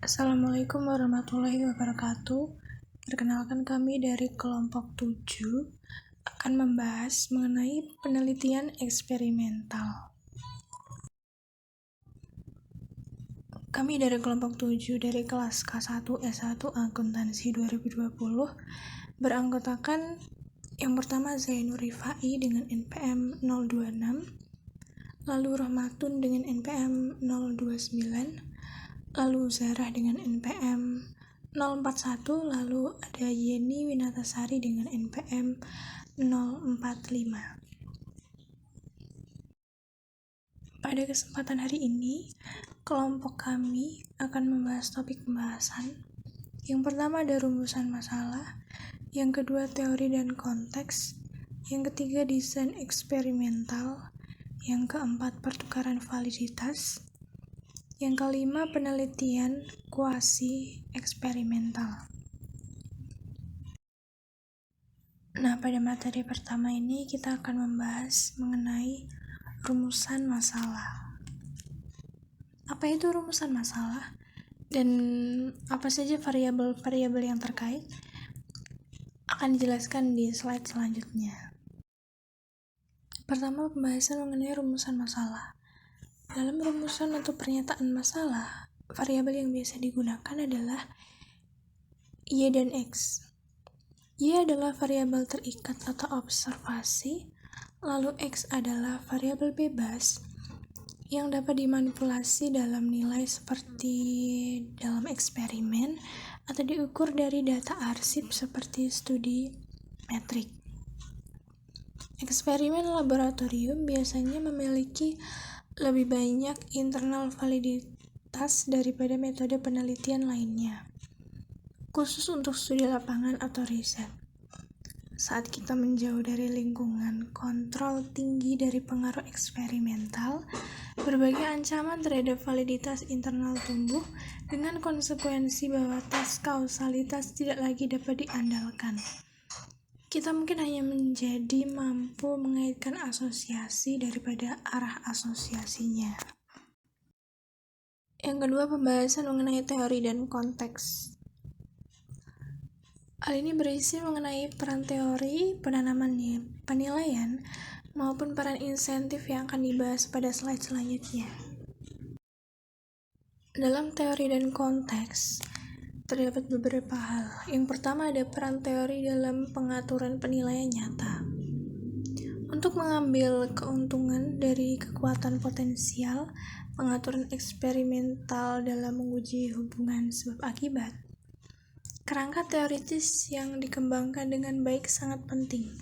Assalamualaikum warahmatullahi wabarakatuh. Perkenalkan, kami dari kelompok 7 akan membahas mengenai penelitian eksperimental. Kami dari kelompok 7 dari kelas K1 S1 Akuntansi 2020 beranggotakan yang pertama Zainur Rifai dengan NPM 026, lalu Rahmatun dengan NPM 029, lalu Zarah dengan NPM 041, lalu ada Yeni Winatasari dengan NPM 045. Pada kesempatan hari ini, kelompok kami akan membahas topik pembahasan. Yang pertama ada rumusan masalah, yang kedua teori dan konteks, yang ketiga desain eksperimental, yang keempat pertukaran validitas, yang kelima penelitian kuasi eksperimental. Nah, pada materi pertama ini kita akan membahas mengenai rumusan masalah. Apa itu rumusan masalah? Dan apa saja variabel-variabel yang terkait? Akan dijelaskan di slide selanjutnya. Pertama, pembahasan mengenai rumusan masalah. Dalam rumusan atau pernyataan masalah, variabel yang biasa digunakan adalah Y dan X. Y adalah variabel terikat atau observasi, lalu X adalah variabel bebas yang dapat dimanipulasi dalam nilai seperti dalam eksperimen atau diukur dari data arsip seperti studi metrik. Eksperimen laboratorium biasanya memiliki lebih banyak internal validitas daripada metode penelitian lainnya, khusus untuk studi lapangan atau riset. Saat kita menjauh dari lingkungan kontrol tinggi dari pengaruh eksperimental, berbagai ancaman terhadap validitas internal tumbuh dengan konsekuensi bahwa tes kausalitas tidak lagi dapat diandalkan. Kita mungkin hanya menjadi mampu mengaitkan asosiasi daripada arah asosiasinya. Yang kedua, pembahasan mengenai teori dan konteks. Hal ini berisi mengenai peran teori, penanaman penilaian, maupun peran insentif yang akan dibahas pada slide selanjutnya. Dalam teori dan konteks, terdapat beberapa hal. Yang pertama ada peran teori dalam pengaturan penilaian nyata. Untuk mengambil keuntungan dari kekuatan potensial, pengaturan eksperimental dalam menguji hubungan sebab akibat, kerangka teoritis yang dikembangkan dengan baik sangat penting.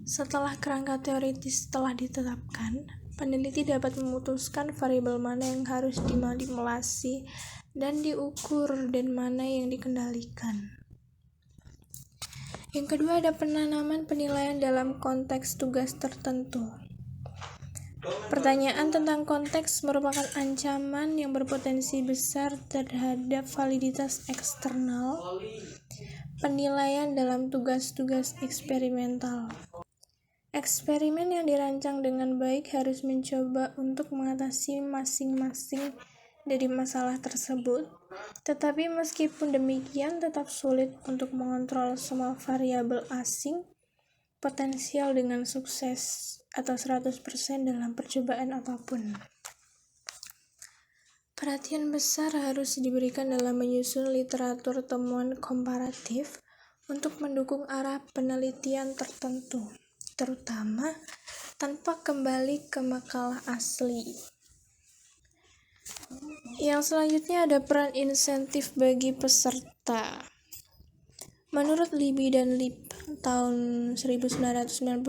Setelah kerangka teoritis telah ditetapkan, peneliti dapat memutuskan variabel mana yang harus dimanipulasi dan diukur dan mana yang dikendalikan. Yang kedua ada penanaman penilaian dalam konteks tugas tertentu. Pertanyaan tentang konteks merupakan ancaman yang berpotensi besar terhadap validitas eksternal penilaian dalam tugas-tugas eksperimental. Eksperimen yang dirancang dengan baik harus mencoba untuk mengatasi masing-masing dari masalah tersebut, tetapi meskipun demikian tetap sulit untuk mengontrol semua variabel asing potensial dengan sukses atau 100% dalam percobaan apapun. Perhatian besar harus diberikan dalam menyusun literatur temuan komparatif untuk mendukung arah penelitian tertentu, terutama tanpa kembali ke makalah asli. Yang selanjutnya ada peran insentif bagi peserta. Menurut Libby dan Lip tahun 1992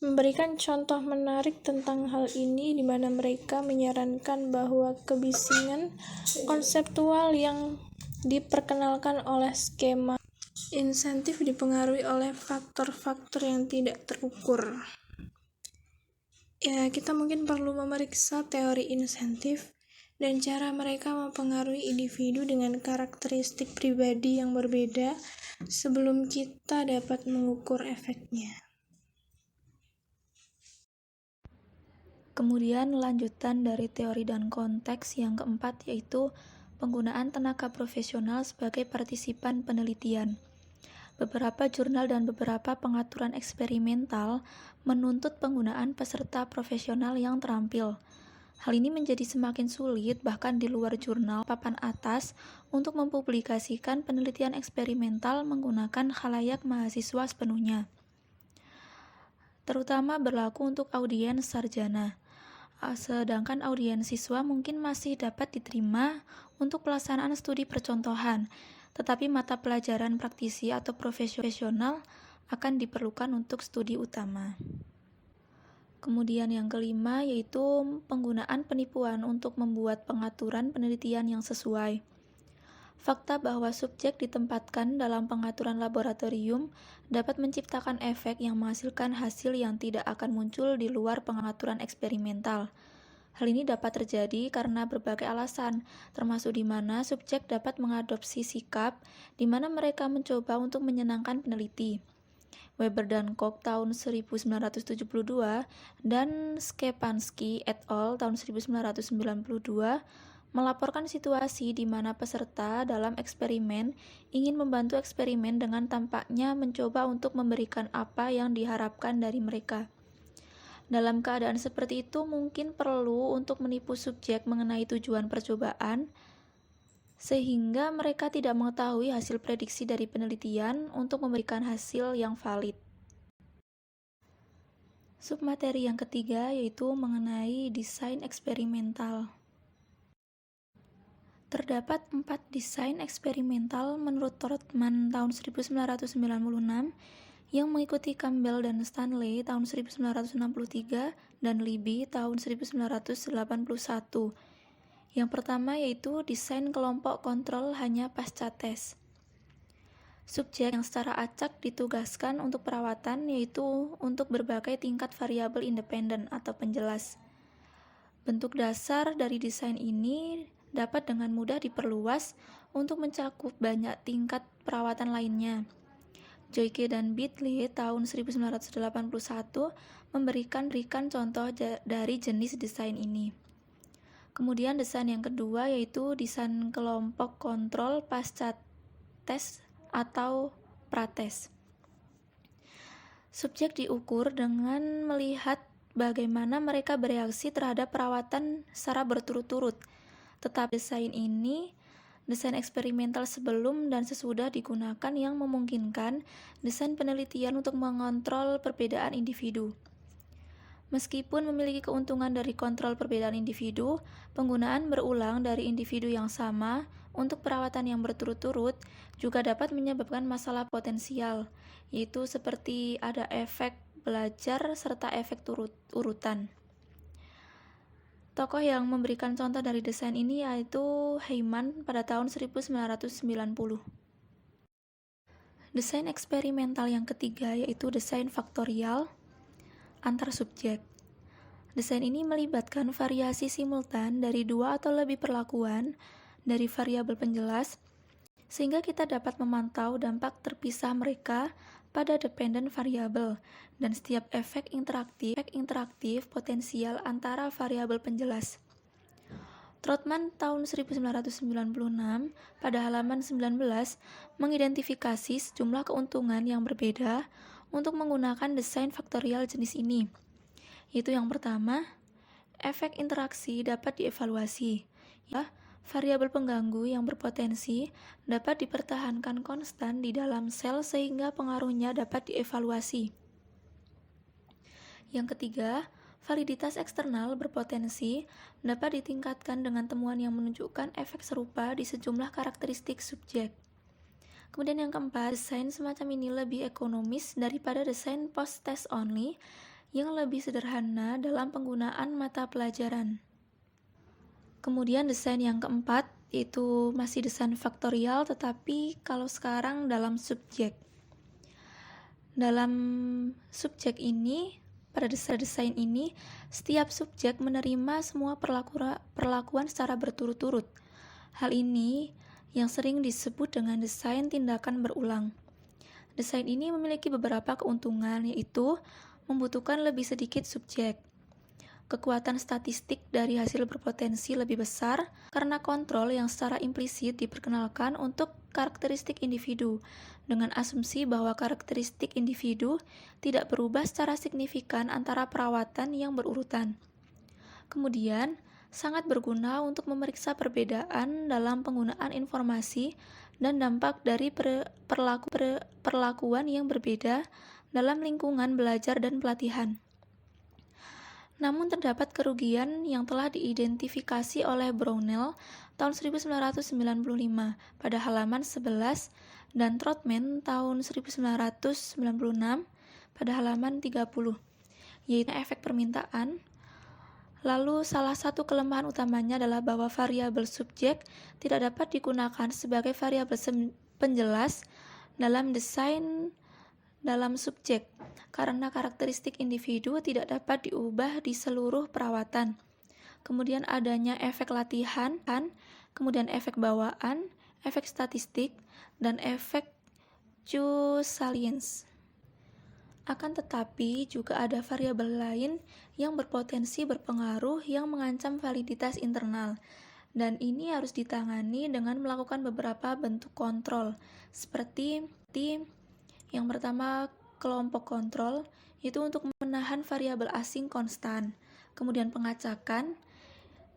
memberikan contoh menarik tentang hal ini, di mana mereka menyarankan bahwa kebisingan konseptual yang diperkenalkan oleh skema insentif dipengaruhi oleh faktor-faktor yang tidak terukur. Ya, kita mungkin perlu memeriksa teori insentif dan cara mereka mempengaruhi individu dengan karakteristik pribadi yang berbeda sebelum kita dapat mengukur efeknya. Kemudian lanjutan dari teori dan konteks yang keempat yaitu penggunaan tenaga profesional sebagai partisipan penelitian. Beberapa jurnal dan beberapa pengaturan eksperimental menuntut penggunaan peserta profesional yang terampil. Hal ini menjadi semakin sulit bahkan di luar jurnal papan atas untuk mempublikasikan penelitian eksperimental menggunakan khalayak mahasiswa sepenuhnya. Terutama berlaku untuk audiens sarjana. Sedangkan audiens siswa mungkin masih dapat diterima untuk pelaksanaan studi percontohan, tetapi mata pelajaran praktisi atau profesional akan diperlukan untuk studi utama. Kemudian yang kelima yaitu penggunaan penipuan untuk membuat pengaturan penelitian yang sesuai. Fakta bahwa subjek ditempatkan dalam pengaturan laboratorium dapat menciptakan efek yang menghasilkan hasil yang tidak akan muncul di luar pengaturan eksperimental. Hal ini dapat terjadi karena berbagai alasan, termasuk di mana subjek dapat mengadopsi sikap di mana mereka mencoba untuk menyenangkan peneliti. Weber dan Koch tahun 1972 dan Szczepanski et al. Tahun 1992 melaporkan situasi di mana peserta dalam eksperimen ingin membantu eksperimen dengan tampaknya mencoba untuk memberikan apa yang diharapkan dari mereka. Dalam keadaan seperti itu, mungkin perlu untuk menipu subjek mengenai tujuan percobaan, sehingga mereka tidak mengetahui hasil prediksi dari penelitian untuk memberikan hasil yang valid. Submateri yang ketiga yaitu mengenai desain eksperimental. Terdapat 4 desain eksperimental menurut Trotman tahun 1996 yang mengikuti Campbell dan Stanley tahun 1963 dan Libby tahun 1981. Yang pertama yaitu desain kelompok kontrol hanya pasca tes. Subjek yang secara acak ditugaskan untuk perawatan yaitu untuk berbagai tingkat variabel independen atau penjelas. Bentuk dasar dari desain ini dapat dengan mudah diperluas untuk mencakup banyak tingkat perawatan lainnya. Joyke dan Bitley tahun 1981 memberikan contoh dari jenis desain ini. Kemudian desain yang kedua yaitu desain kelompok kontrol pasca tes atau prates. Subjek diukur dengan melihat bagaimana mereka bereaksi terhadap perawatan secara berturut-turut. Tetapi desain eksperimental sebelum dan sesudah digunakan yang memungkinkan desain penelitian untuk mengontrol perbedaan individu. Meskipun memiliki keuntungan dari kontrol perbedaan individu, penggunaan berulang dari individu yang sama untuk perawatan yang berturut-turut juga dapat menyebabkan masalah potensial, yaitu seperti ada efek belajar serta efek urutan. Tokoh yang memberikan contoh dari desain ini yaitu Heyman pada tahun 1990. Desain eksperimental yang ketiga yaitu desain faktorial antar subjek. Desain ini melibatkan variasi simultan dari 2 atau lebih perlakuan dari variabel penjelas, sehingga kita dapat memantau dampak terpisah mereka pada dependent variabel dan setiap efek interaktif potensial antara variabel penjelas. Trotman tahun 1996 pada halaman 19 mengidentifikasi sejumlah keuntungan yang berbeda untuk menggunakan desain faktorial jenis ini. Yaitu yang pertama, efek interaksi dapat dievaluasi. Variabel pengganggu yang berpotensi dapat dipertahankan konstan di dalam sel sehingga pengaruhnya dapat dievaluasi. Yang ketiga, validitas eksternal berpotensi dapat ditingkatkan dengan temuan yang menunjukkan efek serupa di sejumlah karakteristik subjek. Kemudian yang keempat, desain semacam ini lebih ekonomis daripada desain post-test only yang lebih sederhana dalam penggunaan mata pelajaran. Kemudian desain yang keempat yaitu masih desain faktorial tetapi kalau sekarang dalam subjek. Dalam subjek ini, pada desain ini, setiap subjek menerima semua perlakuan secara berturut-turut. Hal ini yang sering disebut dengan desain tindakan berulang. Desain ini memiliki beberapa keuntungan yaitu membutuhkan lebih sedikit subjek, kekuatan statistik dari hasil berpotensi lebih besar karena kontrol yang secara implisit diperkenalkan untuk karakteristik individu, dengan asumsi bahwa karakteristik individu tidak berubah secara signifikan antara perawatan yang berurutan. Kemudian, sangat berguna untuk memeriksa perbedaan dalam penggunaan informasi dan dampak dari perlakuan yang berbeda dalam lingkungan belajar dan pelatihan. Namun terdapat kerugian yang telah diidentifikasi oleh Brownell tahun 1995 pada halaman 11 dan Trotman tahun 1996 pada halaman 30, yaitu efek permintaan. Lalu salah satu kelemahan utamanya adalah bahwa variabel subjek tidak dapat digunakan sebagai variabel penjelas dalam desain dalam subjek, karena karakteristik individu tidak dapat diubah di seluruh perawatan. Kemudian adanya efek latihan, kemudian efek bawaan, efek statistik, dan efek Chus-Saliens. Akan tetapi, juga ada variabel lain yang berpotensi berpengaruh yang mengancam validitas internal, dan ini harus ditangani dengan melakukan beberapa bentuk kontrol, seperti yang pertama, kelompok kontrol, itu untuk menahan variabel asing konstan. Kemudian pengacakan,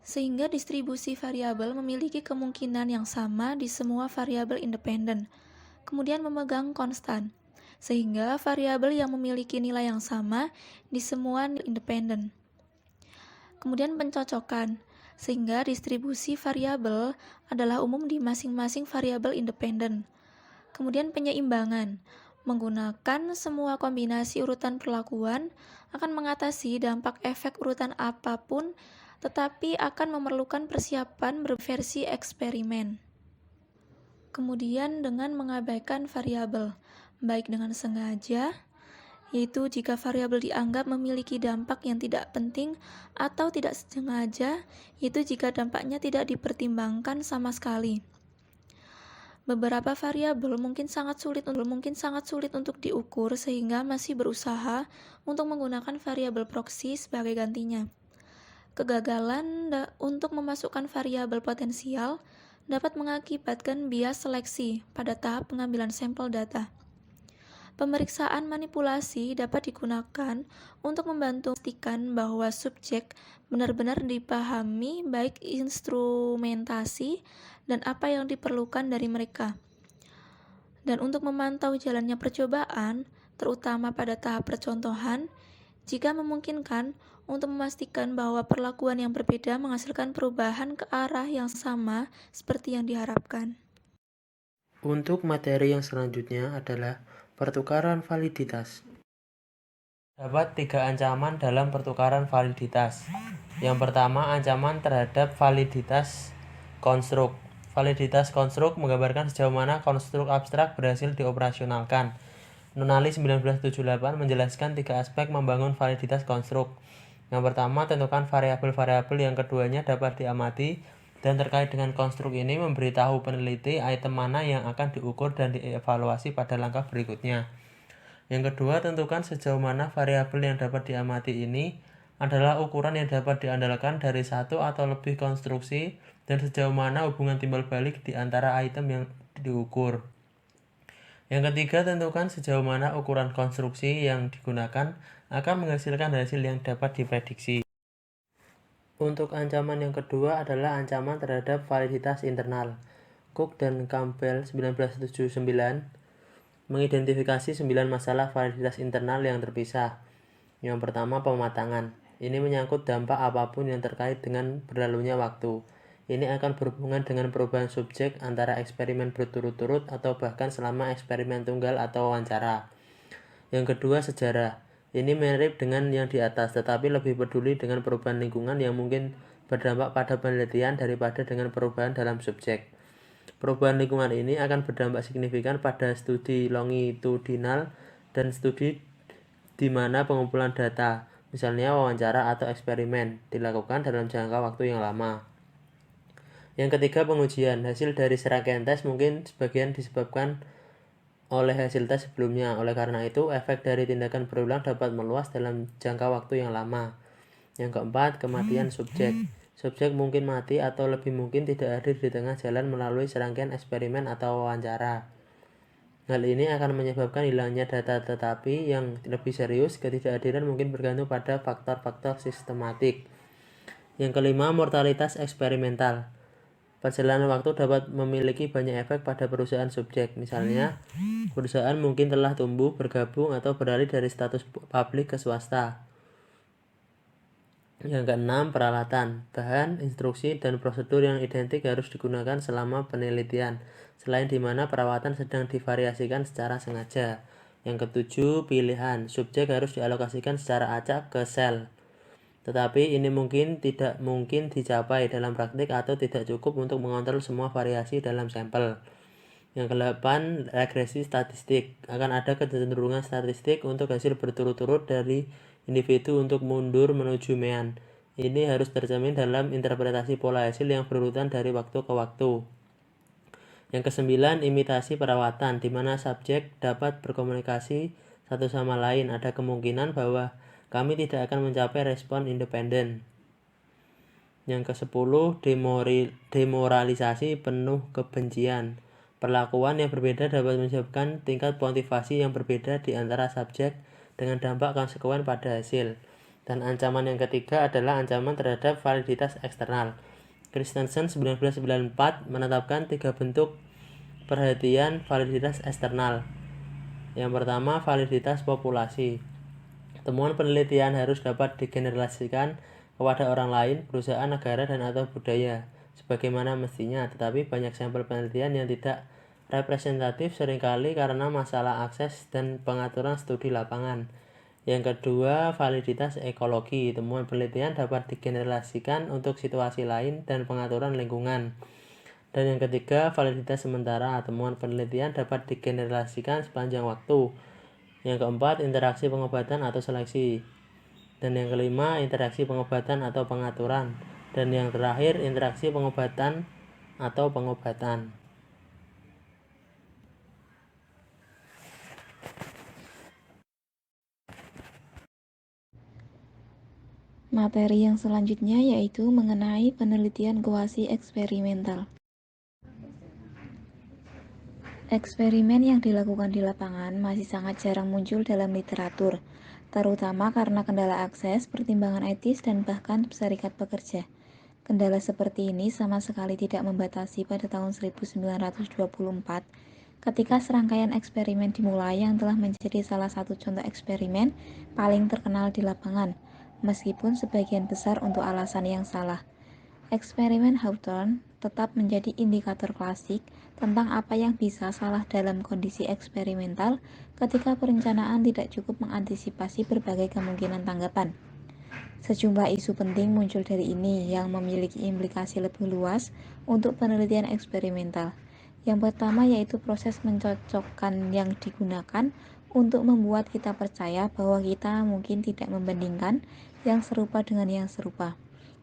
sehingga distribusi variabel memiliki kemungkinan yang sama di semua variabel independen. Kemudian memegang konstan, sehingga variabel yang memiliki nilai yang sama di semua independen. Kemudian pencocokan, sehingga distribusi variabel adalah umum di masing-masing variabel independen. Kemudian penyeimbangan, menggunakan semua kombinasi urutan perlakuan akan mengatasi dampak efek urutan apapun, tetapi akan memerlukan persiapan berversi eksperimen. Kemudian dengan mengabaikan variabel, baik dengan sengaja, yaitu jika variabel dianggap memiliki dampak yang tidak penting, atau tidak sengaja, yaitu jika dampaknya tidak dipertimbangkan sama sekali. Beberapa variabel mungkin sangat sulit untuk diukur, sehingga masih berusaha untuk menggunakan variabel proksi sebagai gantinya. Kegagalan untuk memasukkan variabel potensial dapat mengakibatkan bias seleksi pada tahap pengambilan sampel data. Pemeriksaan manipulasi dapat digunakan untuk membantu memastikan bahwa subjek benar-benar dipahami baik instrumentasi dan apa yang diperlukan dari mereka. Dan untuk memantau jalannya percobaan, terutama pada tahap percontohan, jika memungkinkan, untuk memastikan bahwa perlakuan yang berbeda menghasilkan perubahan ke arah yang sama seperti yang diharapkan. Untuk materi yang selanjutnya adalah pertukaran validitas. Dapat 3 ancaman dalam pertukaran validitas. Yang pertama, ancaman terhadap validitas konstruk. Validitas konstruk menggambarkan sejauh mana konstruk abstrak berhasil dioperasionalkan. Nunali 1978 menjelaskan 3 aspek membangun validitas konstruk. Yang pertama, tentukan variabel-variabel, yang keduanya dapat diamati, dan terkait dengan konstruk ini memberitahu peneliti item mana yang akan diukur dan dievaluasi pada langkah berikutnya. Yang kedua, tentukan sejauh mana variabel yang dapat diamati ini adalah ukuran yang dapat diandalkan dari satu atau lebih konstruksi, dan sejauh mana hubungan timbal balik di antara item yang diukur. Yang ketiga, tentukan sejauh mana ukuran konstruksi yang digunakan akan menghasilkan hasil yang dapat diprediksi. Untuk ancaman yang kedua adalah ancaman terhadap validitas internal. Cook dan Campbell 1979 mengidentifikasi 9 masalah validitas internal yang terpisah. Yang pertama, pematangan. Ini menyangkut dampak apapun yang terkait dengan berlalunya waktu. Ini akan berhubungan dengan perubahan subjek antara eksperimen berturut-turut atau bahkan selama eksperimen tunggal atau wawancara. Yang kedua, sejarah. Ini mirip dengan yang di atas, tetapi lebih peduli dengan perubahan lingkungan yang mungkin berdampak pada penelitian daripada dengan perubahan dalam subjek. Perubahan lingkungan ini akan berdampak signifikan pada studi longitudinal dan studi di mana pengumpulan data, misalnya wawancara atau eksperimen, dilakukan dalam jangka waktu yang lama. Yang ketiga, pengujian. Hasil dari serangkaian tes mungkin sebagian disebabkan oleh hasil tes sebelumnya. Oleh karena itu, efek dari tindakan berulang dapat meluas dalam jangka waktu yang lama. Yang keempat, kematian subjek. Subjek mungkin mati atau lebih mungkin tidak hadir di tengah jalan melalui serangkaian eksperimen atau wawancara. Hal ini akan menyebabkan hilangnya data, tetapi yang lebih serius, ketidakhadiran mungkin bergantung pada faktor-faktor sistematik. Yang kelima, mortalitas eksperimental. Perjalanan waktu dapat memiliki banyak efek pada perusahaan subjek. Misalnya, perusahaan mungkin telah tumbuh, bergabung, atau beralih dari status publik ke swasta. Yang keenam, peralatan, bahan, instruksi, dan prosedur yang identik harus digunakan selama penelitian, selain di mana perawatan sedang divariasikan secara sengaja. Yang ketujuh, pilihan, subjek harus dialokasikan secara acak ke sel. Tetapi ini tidak mungkin dicapai dalam praktik atau tidak cukup untuk mengontrol semua variasi dalam sampel. Yang kedelapan, regresi statistik. Akan ada kecenderungan statistik untuk hasil berturut-turut dari individu untuk mundur menuju mean. Ini harus tercermin dalam interpretasi pola hasil yang berurutan dari waktu ke waktu. Yang kesembilan, imitasi perawatan, di mana subjek dapat berkomunikasi satu sama lain. Ada kemungkinan bahwa kami tidak akan mencapai respon independen. Yang kesepuluh, demoralisasi penuh kebencian. Perlakuan yang berbeda dapat menyebabkan tingkat motivasi yang berbeda di antara subjek dengan dampak konsekuen pada hasil. Dan ancaman yang ketiga adalah ancaman terhadap validitas eksternal. Christensen 1994 menetapkan 3 bentuk perhatian validitas eksternal. Yang pertama, validitas populasi. Temuan penelitian harus dapat digeneralisasikan kepada orang lain, perusahaan, negara, dan atau budaya, sebagaimana mestinya, tetapi banyak sampel penelitian yang tidak representatif seringkali karena masalah akses dan pengaturan studi lapangan. Yang kedua, validitas ekologi. Temuan penelitian dapat digeneralisasikan untuk situasi lain dan pengaturan lingkungan. Dan yang ketiga, validitas sementara. Temuan penelitian dapat digeneralisasikan sepanjang waktu. Yang keempat, interaksi pengobatan atau seleksi. Dan yang kelima, interaksi pengobatan atau pengaturan. Dan yang terakhir, interaksi pengobatan atau pengobatan. Materi yang selanjutnya yaitu mengenai penelitian kuasi eksperimental. Eksperimen yang dilakukan di lapangan masih sangat jarang muncul dalam literatur, terutama karena kendala akses, pertimbangan etis, dan bahkan serikat pekerja. Kendala seperti ini sama sekali tidak membatasi pada tahun 1924, ketika serangkaian eksperimen dimulai yang telah menjadi salah satu contoh eksperimen paling terkenal di lapangan, meskipun sebagian besar untuk alasan yang salah. Eksperimen Hawthorne tetap menjadi indikator klasik tentang apa yang bisa salah dalam kondisi eksperimental ketika perencanaan tidak cukup mengantisipasi berbagai kemungkinan tanggapan. Sejumlah isu penting muncul dari ini yang memiliki implikasi lebih luas untuk penelitian eksperimental. Yang pertama yaitu proses mencocokkan yang digunakan untuk membuat kita percaya bahwa kita mungkin tidak membandingkan yang serupa dengan yang serupa.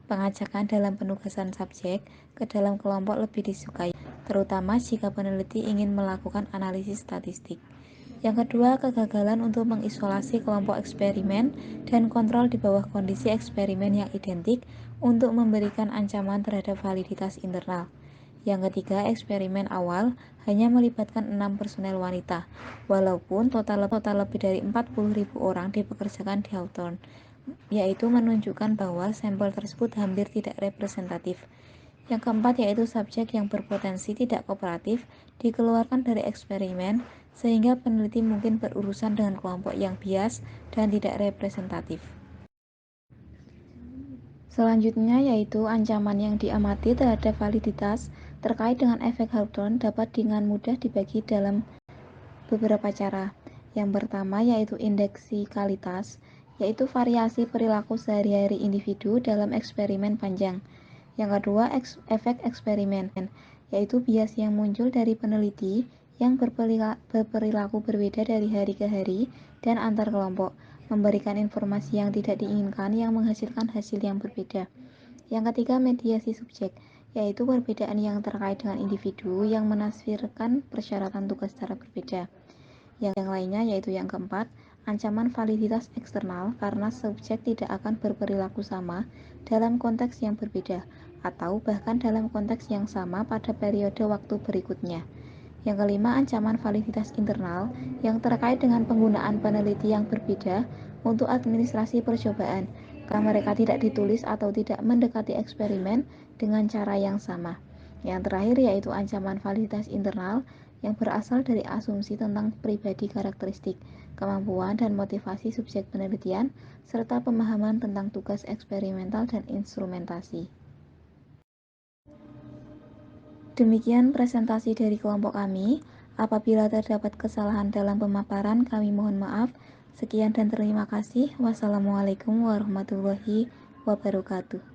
Pengajakan dalam penugasan subjek ke dalam kelompok lebih disukai, terutama jika peneliti ingin melakukan analisis statistik. Yang kedua, kegagalan untuk mengisolasi kelompok eksperimen dan kontrol di bawah kondisi eksperimen yang identik untuk memberikan ancaman terhadap validitas internal. Yang ketiga, eksperimen awal hanya melibatkan 6 personel wanita, walaupun total lebih dari 40.000 orang dipekerjakan di Hawthorne, yaitu menunjukkan bahwa sampel tersebut hampir tidak representatif. Yang keempat yaitu subjek yang berpotensi tidak kooperatif dikeluarkan dari eksperimen sehingga peneliti mungkin berurusan dengan kelompok yang bias dan tidak representatif. Selanjutnya yaitu ancaman yang diamati terhadap validitas terkait dengan efek Hawthorne dapat dengan mudah dibagi dalam beberapa cara. Yang pertama yaitu indeksikalitas, yaitu variasi perilaku sehari-hari individu dalam eksperimen panjang. Yang kedua, efek eksperimen, yaitu bias yang muncul dari peneliti yang berperilaku berbeda dari hari ke hari dan antar kelompok, memberikan informasi yang tidak diinginkan yang menghasilkan hasil yang berbeda. Yang ketiga, mediasi subjek, yaitu perbedaan yang terkait dengan individu yang menafsirkan persyaratan tugas secara berbeda. Yang lainnya yaitu yang keempat, Ancaman validitas eksternal karena subjek tidak akan berperilaku sama dalam konteks yang berbeda atau bahkan dalam konteks yang sama pada periode waktu berikutnya. Yang kelima, ancaman validitas internal yang terkait dengan penggunaan peneliti yang berbeda untuk administrasi percobaan, karena mereka tidak ditulis atau tidak mendekati eksperimen dengan cara yang sama. Yang terakhir yaitu ancaman validitas internal yang berasal dari asumsi tentang pribadi karakteristik, kemampuan dan motivasi subjek penelitian, serta pemahaman tentang tugas eksperimental dan instrumentasi. Demikian presentasi dari kelompok kami. Apabila terdapat kesalahan dalam pemaparan, kami mohon maaf. Sekian dan terima kasih. Wassalamualaikum warahmatullahi wabarakatuh.